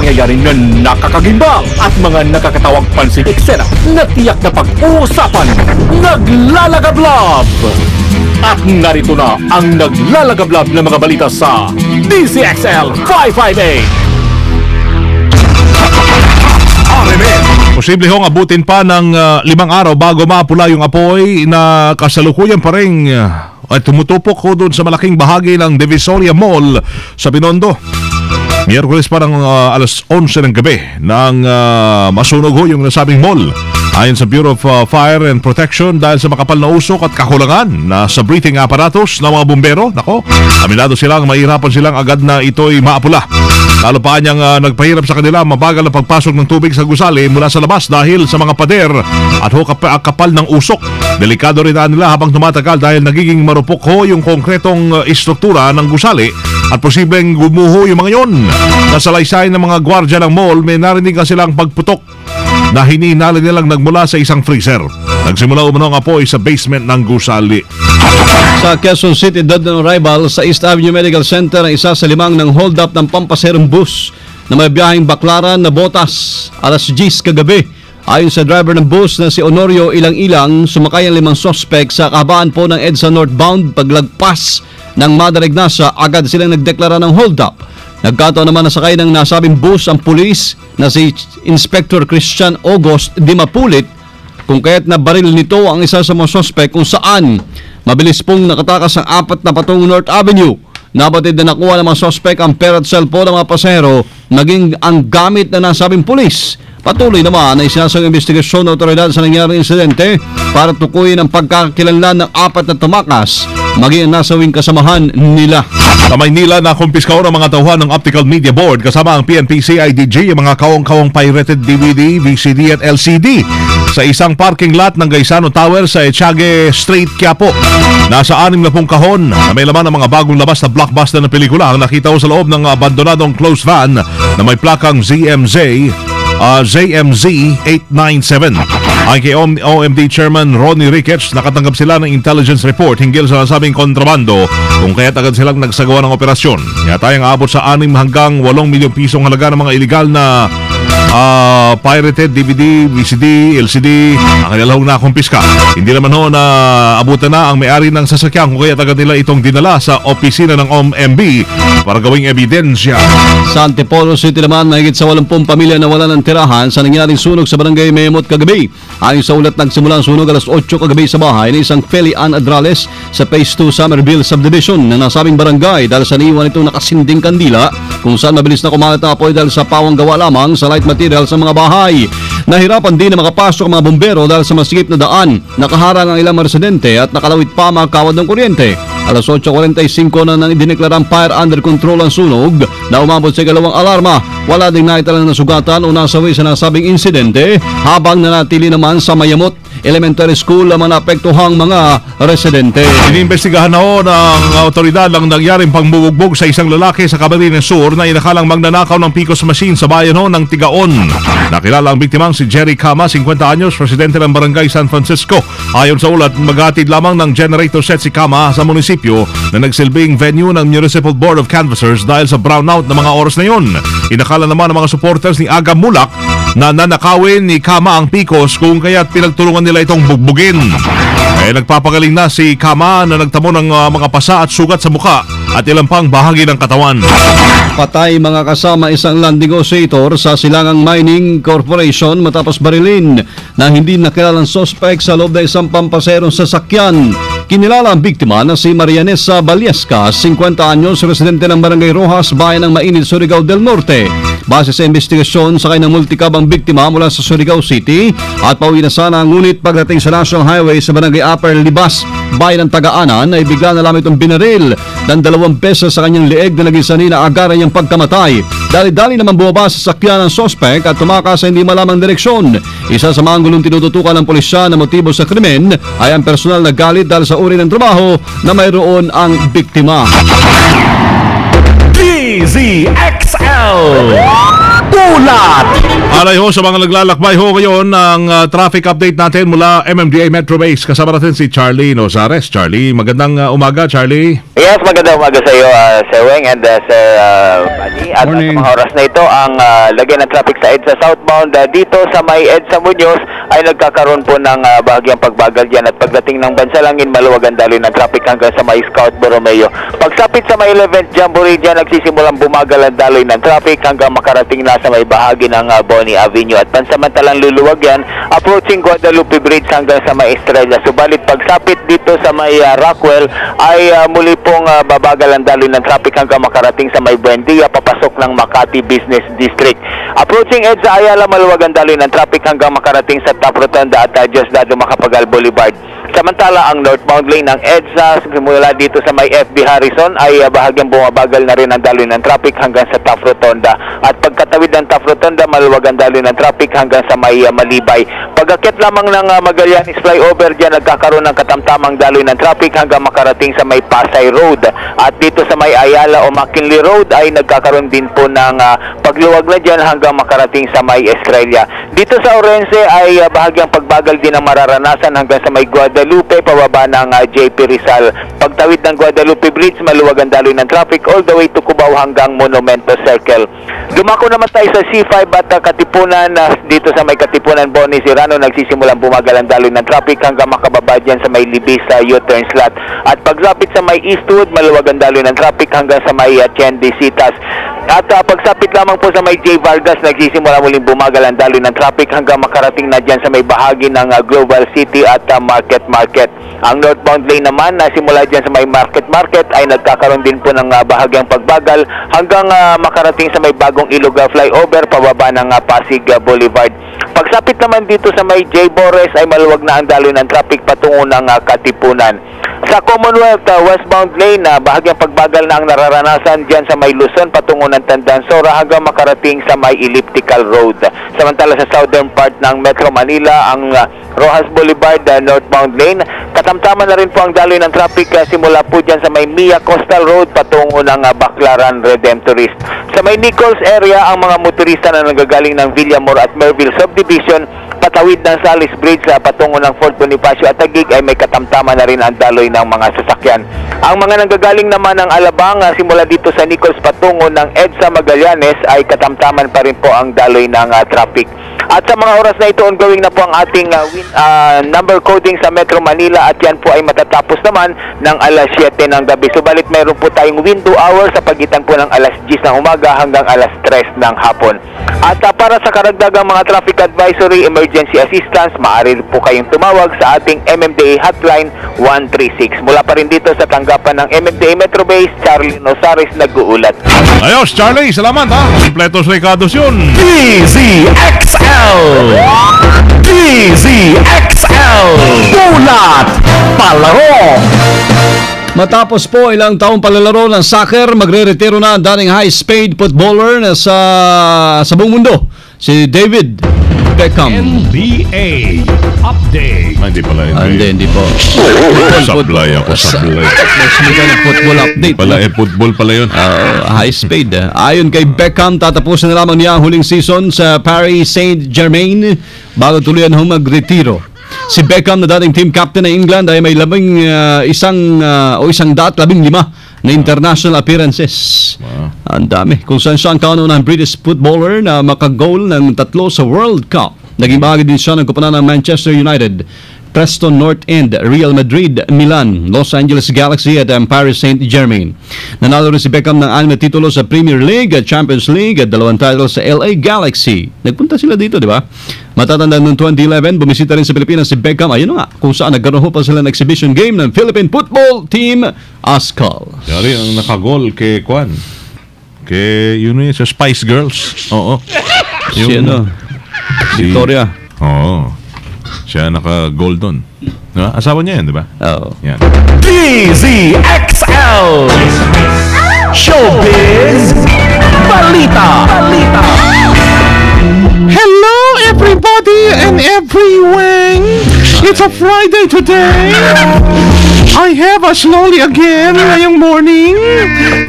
pangyayari na nakakagimbal at mga nakakatawang pansin eksena na tiyak na pag-uusapan. Naglalagablab! At narito na ang naglalagablab na mga balita sa DCXL 558. Posible hong abutin pa ng 5 araw bago mapula yung apoy na kasalukuyan pa rin at tumutupok ko doon sa malaking bahagi ng Divisoria Mall sa Binondo. Miyerkules pa ng alas 11 ng gabi nang masunog ho yung nasabing mall. Ayon sa Bureau of Fire and Protection, dahil sa makapal na usok at kakulangan na sa breathing apparatus ng mga bumbero, aminado silang mahirapan silang agad na ito'y maapula. Lalo pa niyang nagpahirap sa kanila mabagal na pagpasok ng tubig sa gusali mula sa labas dahil sa mga pader at kapal ng usok. Delikado rin nila habang tumatagal dahil nagiging marupok ho yung konkretong istruktura ng gusali at posibleng gumuho yung mga yon. Sa salaysay ng mga gwardya ng mall, may narinig ka silang pagputok na hininala nilang nagmula sa isang freezer. Nagsimula umano ang apoy sa basement ng gusali. Sa Quezon City, dead on arrival sa East Avenue Medical Center ang isa sa 5 ng hold-up ng pampaserong bus na may biyaheng Baclaran na Botas alas 10 kagabi. Ayon sa driver ng bus na si Honorio Ilang-Ilang, sumakay ang 5 suspect sa kahabaan po ng EDSA northbound. Paglagpas ng Mother Ignacia, agad silang nagdeklara ng hold-up. Nagkataon naman na sakay ng nasabing bus ang pulis na si Inspector Christian August Dimapulit, kung kaya't nabaril nito ang isa sa mga suspect kung saan mabilis pong nakatakas ang 4 na patungong North Avenue. Nabatid na nakuha ng mga suspect ang pera at cellphone ng mga pasahero, maging ang gamit na nasabing pulis. Patuloy naman ay sinasang investigasyon ng otoridad sa nangyaring insidente para tukuyin ang pagkakakilanlan ng 4 na tumakas, maging ang nasawing kasamahan nila. Sa Maynila, nakumpiska ng mga tauhan ng Optical Media Board kasama ang PNP CIDG yung mga kawang-kawang pirated DVD, VCD at LCD sa isang parking lot ng Gaisano Tower sa Etiague Street, Quiapo. Nasa 60 kahon na may laman ng mga bagong labas na blockbuster na pelikula ang nakita ko sa loob ng abandonadong closed van na may plakang ZMZ-897. Ay kay OMD Chairman Ronnie Ricketts, nakatanggap sila ng intelligence report hinggil sa nasabing kontrabando, kung kaya't agad silang nagsagawa ng operasyon. Kaya tayong aabot sa 6 hanggang 8 milyong pisong halaga ng mga iligal na pirated DVD, VCD, LCD ang kanilang nakumpiska. Hindi naman ho na abutan na ang may-ari ng sasakyan, kung kaya't agad nila itong dinala sa opisina ng OMB para gawing ebidensya. Sa Antipolo City naman, mahigit sa 80 pamilya na wala ng tirahan sa nangyaring sunog sa barangay Memot kagabi. Ayon sa ulat, nagsimula ang sunog alas 8 kagabi sa bahay ng isang Feli Ann Adrales sa Phase 2 Somerville Subdivision ng nasabing barangay dahil sa niiwan itong nakasinding kandila kung saan mabilis na kumalat ang apoy dahil sa pawang gawa lamang sa light material sa mga bahay. Nahirapan din na makapasok ang mga bumbero dahil sa masikip na daan. Nakaharang ang ilang residente at nakalawit pa mga kawad ng kuryente. Alas 8:45 na nang idineklarang fire under control ang sunog na umabot sa 2 alarma. Wala ding naitalang nasugatan o nasawi sa nasabing insidente habang nanatili naman sa Mayamot Elementary School ang mga naapektuhang mga residente. Iniimbestigahan na ho ng otoridad ang nangyaring pangbubugbog sa isang lalaki sa Camarines Sur na inakalang magnanakaw ng Picos Machine sa bayan ho ng Tigaon. Nakilala ang biktimang si Jerry Cama, 50 anyos, presidente ng Barangay San Francisco. Ayon sa ulat, maghatid lamang ng generator set si Cama sa munisipyo na nagsilbing venue ng Municipal Board of Canvassers dahil sa brownout na mga oras na yun. Inakala naman ng mga supporters ni Aga Mulak na nanakawin ni Kama ang Picos, kung kaya't pinagtulungan nila itong bugbugin. Nagpapagaling na si Kama na nagtamo ng mga pasa at sugat sa muka at ilang pang bahagi ng katawan. Patay mga kasama isang land negotiator sa Silangang Mining Corporation matapos barilin na hindi nakilalang suspect sa loob ng isang pampaserong sasakyan. Kinilala ang biktima na si Marianessa Baliasca, 50 anyos, residente ng Barangay Rojas, bayan ng Mainit, Surigao del Norte. Base sa investigasyon, sakay ng multicab ang biktima mula sa Surigao City at pauwi na sana, ngunit pagdating sa National Highway sa Barangay Upper Libas, bayan ng Tagaanan, ay bigla na lamang itong binaril ng 2 beses sa kanyang leeg na naging sanhi na agaran niyang pagkamatay. Dali-dali naman bumaba sa sakyan ng sospek at tumakas sa hindi malamang direksyon. Isa sa mga gulong tinututukan ng pulisya na motibo sa krimen ay ang personal na galit dahil sa uri ng trabaho na mayroon ang biktima. DZXL Bulat Paalala ho sa mga naglalakbay ho ngayon ng traffic update natin mula MMDA Metro Base. Kasama natin si Charlie Nozares. Charlie, magandang umaga, Charlie. Yes, magandang umaga sa iyo, Sir Weng and Sir Bani. At sa mga oras na ito, ang lagay ng traffic sa EDSA southbound dito sa may EDSA Muñoz ay nagkakaroon po ng bahagyang pagbagal dyan. At pagdating ng Bansalangin, maluwag ang daloy ng traffic hanggang sa may Scout Borromeo. Pagsapit sa may 11th Jamboree dyan, nagsisimulang bumagal ang daloy ng traffic hanggang makarating na sa may bahagi ng Bonnie Avenue. At pansamantalang luluwag yan, approaching Guadalupe Bridge hanggang sa may Estrella. Subalit pagsapit dito sa may Rockwell ay muli pong babagal ang daloy ng traffic hanggang makarating sa may Buendia, papasok ng Makati Business District. Approaching EDSA Ayala, maluwag ang daloy ng traffic hanggang makarating sa Top Rotonda at Diosdado Macapagal Boulevard. Samantala, ang northbound lane ng EDSA simula dito sa may FB Harrison ay bahagyang bumabagal na rin ang daloy ng traffic hanggang sa Top Rotonda. At pagkatawid ng Top Rotonda, maluwag ang daloy ng traffic hanggang sa may Malibay. Pag-akit lamang ng Magallanes flyover dyan, nagkakaroon ng katamtamang daloy ng traffic hanggang makarating sa may Pasay Road. At dito sa may Ayala o McKinley Road ay nagkakaroon din po ng pagluwag na dyan hanggang makarating sa may Estrella. Dito sa Orense ay bahagyang pagbagal din ang mararanasan hanggang sa may Guadalupe, pababa ng JP Rizal. Pagtawid ng Guadalupe Bridge, maluwag ang daloy ng traffic all the way to Cubao hanggang Monumento Circle. Dumako naman tayo sa C5 at Katipunan. Dito sa may Katipunan, Bonnie Serrano, nagsisimulang bumagal ang daloy ng traffic hanggang makababa dyan sa may Libis sa U-turn slot. At pagsapit sa may Eastwood, maluwag ang daloy ng traffic hanggang sa may Chendesitas. At pagsapit lamang po sa may J. Vargas, nagsisimula muling bumagal ang daloy ng traffic hanggang makarating na dyan sa may bahagi ng Global City at Market. Ang northbound lane naman na simula dyan sa may Market ay nagkakaroon din po ng bahagyang pagbagal hanggang makarating sa may Bagong Ilog flyover, pababa ng Pasig Boulevard. Pagsapit naman dito sa may J. Bores ay maluwag na ang daloy ng traffic patungo ng Katipunan. Sa Commonwealth westbound lane, bahagyang pagbagal na ang nararanasan dyan sa may Luzon patungo ng Tandansora hanggang makarating sa may Elliptical Road. Samantala sa southern part ng Metro Manila, ang Rojas Boulevard northbound lane, katamtaman na rin po ang daloy ng traffic simula po dyan sa may Mia Coastal Road patungo ng Baclaran Redemptorist. Sa may Nichols area, ang mga motorista na nanggagaling ng Villamor at Merville Subdivision patawid ng Salis Bridge patungo ng Fort Bonifacio at Taguig ay may katamtaman na rin ang daloy ng mga sasakyan. Ang mga nanggagaling naman ng Alabang simula dito sa Nichols patungo ng EDSA Magallanes ay katamtaman pa rin po ang daloy ng traffic. At sa mga oras na ito, ongoing na po ang ating number coding sa Metro Manila at yan po ay matatapos naman ng alas 7 ng gabi. Subalit mayroon po tayong window hour sa pagitan po ng alas 10 ng umaga hanggang alas 3 ng hapon. At para sa karagdagang mga traffic advisory, emergency assistance, maaari po kayong tumawag sa ating MMDA hotline 136. Mula pa rin dito sa tanggapan ng MMDA Metro Base, Charlie Nozares nag-uulat. Ayos, Charlie, salamat ha. Kompletos recados yun. DZXL! DZXL! Ulat! Palaro! Matapos po ilang taong palalaro ng soccer, magre-retiro na ang dating high-speed footballer na sa buong mundo, si David Beckham. NBA Update. Hindi pala yun. Hindi po. Sablay ako. Football update. Football pala yun. High speed. Ayon kay Beckham, tatapusin na lamang niya ang huling season sa Paris Saint-Germain bago tuluyan magretiro. Si Beckham na dating team captain ng England ay may 15 na international appearances. Wow. Ang dami. Kung saan siya ang kauna-unahang British footballer na makagol ng 3 sa World Cup. Naging bahagi din siya ng koponan ng Manchester United, Preston North End, Real Madrid, Milan, Los Angeles Galaxy at Paris Saint-Germain. Nanalo rin si Beckham ng 6 na titulo sa Premier League at Champions League at 2 titles sa LA Galaxy. Nagpunta sila dito, di ba? Matatanda noong 2011, bumisita rin sa Pilipinas si Beckham. Ayun nga, kung saan nagkaroon pa sila ng exhibition game ng Philippine Football Team Ascal. Yari ang nakagol kay Kwan. Yun yun, sa Spice Girls. Oo. Victoria. Oo. Siya naka-gold doon. Diba? Asawa niya yan, di ba? Oo. Yan. DZXL Showbiz Balita. Hello everybody and everyone. It's a Friday today. I have a slowly again ngayong morning.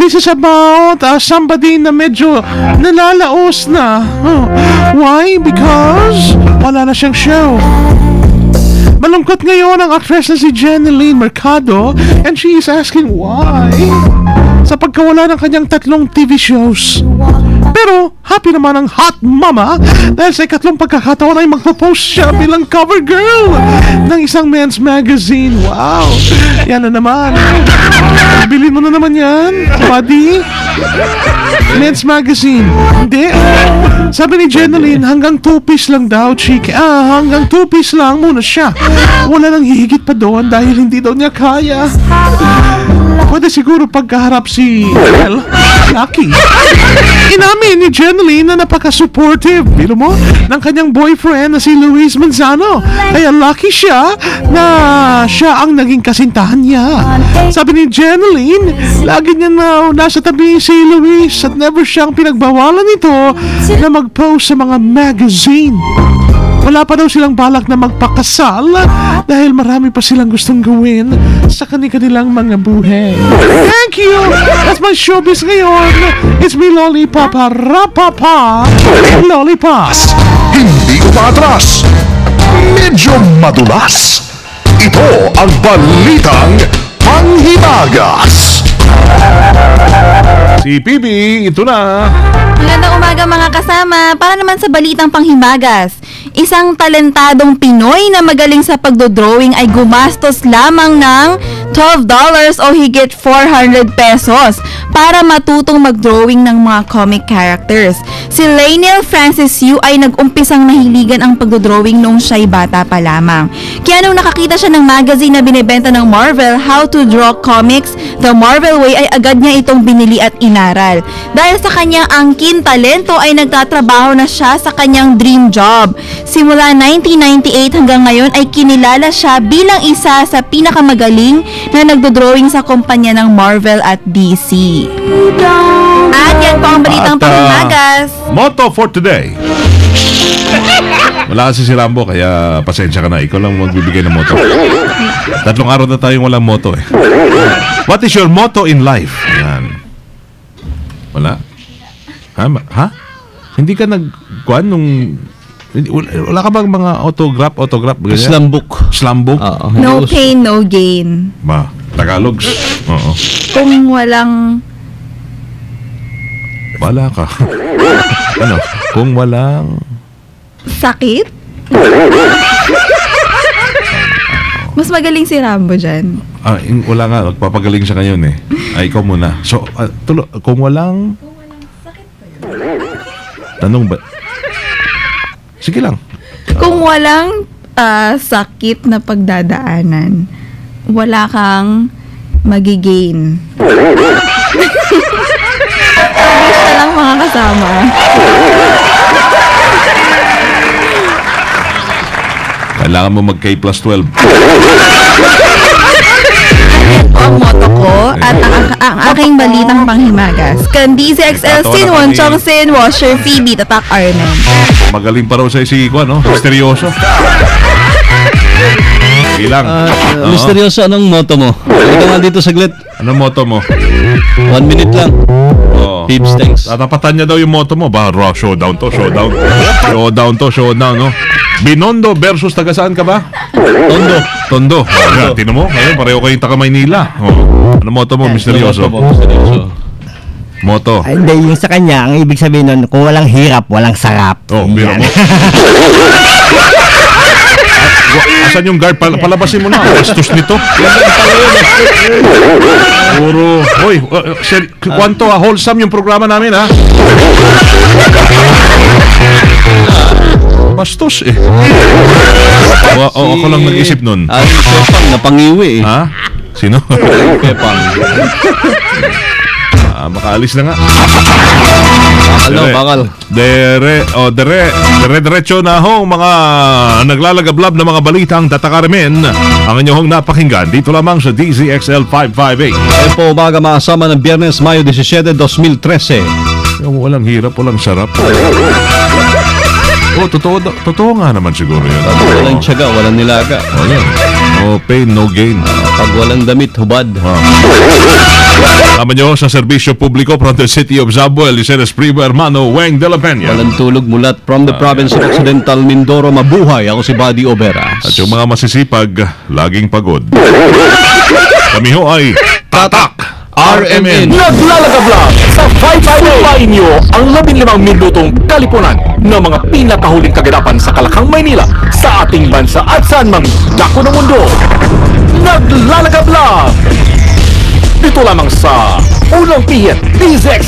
This is about somebody na medyo nalalaos na. Why? Because wala na siyang show. Malungkot ngayon ang actress na si Jeneline Mercado and she is asking why sa pagkawala ng kanyang 3 TV shows. Pero happy naman ang hot mama dahil sa 2 pagkakataon ay magpo-post siya bilang cover girl ng isang men's magazine. Wow! Yan na naman. Bilhin mo na naman yan, buddy. Men's magazine. Hindi. Sabi ni Jeneline, hanggang 2-piece lang daw, chick. Hanggang 2-piece lang muna siya. Wala nang hihigit pa doon dahil hindi daw niya kaya. Pwede siguro pagkaharap si Lucky. Inamin ni Jeneline na napaka-supportive, bilo mo, ng kanyang boyfriend na si Luis Manzano. Kaya lucky siya na siya ang naging kasintahan niya. Sabi ni Jeneline, lagi niya na nasa tabi si Luis at never siyang pinagbawalan nito na mag-post sa mga magazine. Wala pa daw silang balak na magpakasal dahil marami pa silang gustong gawin sa kanilang mga buhay. Thank you! That's my showbiz ngayon. It's me, Lollipop, Rapapa, Lollipops. Hindi umatras, medyo madulas. Ito ang Balitang Panghimagas. Si PB, ito na. Magandang umaga mga kasama. Para naman sa Balitang Panghimagas, isang talentadong Pinoy na magaling sa pagdodrawing ay gumastos lamang ng $12 o higit 400 pesos para matutong magdrawing ng mga comic characters. Si Lainel Francis Yu ay nag-umpisang nahiligan ang pagdodrawing nung siya'y bata pa lamang. Kaya nung nakakita siya ng magazine na binibenta ng Marvel, How to Draw Comics The Marvel Way, ay agad niya itong binili at inaral. Dahil sa kanyang angkin talento ay nagtatrabaho na siya sa kanyang dream job. Simula 1998 hanggang ngayon ay kinilala siya bilang isa sa pinakamagaling na nagdodrawing sa kumpanya ng Marvel at DC. At yan po ang Balitang Panghimagas. Motto for today. Wala kasi si Rambo, kaya pasensya ka na. Ikaw lang magbibigay ng motto. 3 araw na tayong walang motto eh. What is your motto in life? Yan. Wala? Ha? Hindi ka nagkuhan nung... Wala ka bang mga autograph? Slam book. Slam book? No pain, no gain. Ba, Tagalogs. Oo. Kung walang... Wala ka. Ano? Kung walang... sakit? Mas magaling si Rambo dyan. Wala nga. Magpapagaling siya ngayon eh. Ikaw muna. So, kung walang... Tanong ba? Sige lang. Kung walang sakit na pagdadaanan, wala kang magigain. Wish na lang mga kasama. Kailangan mo mag-K plus 12. Ang motto ko at ang aking Balitang Panghimagas. Candice XL Sin Won Chong Sin Washer Phoebe Tatak Arnen. Magaling pa raw sa isiko, no? Misteryoso. Bilang. Misteryoso, anong motto mo? Ito nga dito saglit. Anong motto mo? 1 minute lang. Peeps, thanks. Tatapatan niya daw yung motto mo. Showdown to, showdown. Showdown, no? Binondo versus taga saan ka ba? Tondo. Tino mo? Ayun, pareho kayong taga Maynila. Ano motto mo, misteryoso? Motto. Ay, hindi, yung sa kanya, ang ibig sabihin nun, kung walang hirap, walang sarap. Biro mo. Asan yung guard? Palabasin mo na. Bastos nito. Puro. Hoy, kwanto wholesome yung programa namin, ha? Bastos eh. Ako lang nag-isip nun. Pepang, napangiwi eh. Ha? Sino? Pepang. Makaalis na nga. Bakal. Diretso na hong mga naglalagablab na mga balitang tatakarimin ang inyong napakinggan dito lamang sa DZXL 558. Ito po umaga makasama ng Biyernes, Mayo 17, 2013. Yung walang hirap, walang sarap. Totoo nga naman siguro yun. Walang tiyaga, walang nilaga. Yan. No pain, no gain. Pag walang damit, hubad. Tama nyo sa serbisyo publiko from the city of Zabuel, Licenes Primo Hermano Weng de la Peña. Walang tulog mulat from the province of Occidental Mindoro. Mabuhay. Ako si Buddy Oberas. At yung mga masisipag, laging pagod. Kami ho ay Tatak RMN. Naglalagablab sa 5-5 nyo ang 15 minutong kalipunan ng mga pinakahuling kaganapan sa Kalakang, Maynila, sa ating bansa at saan mang dako ng mundo. Naglalagablab dito lamang sa Unang Pihit DZX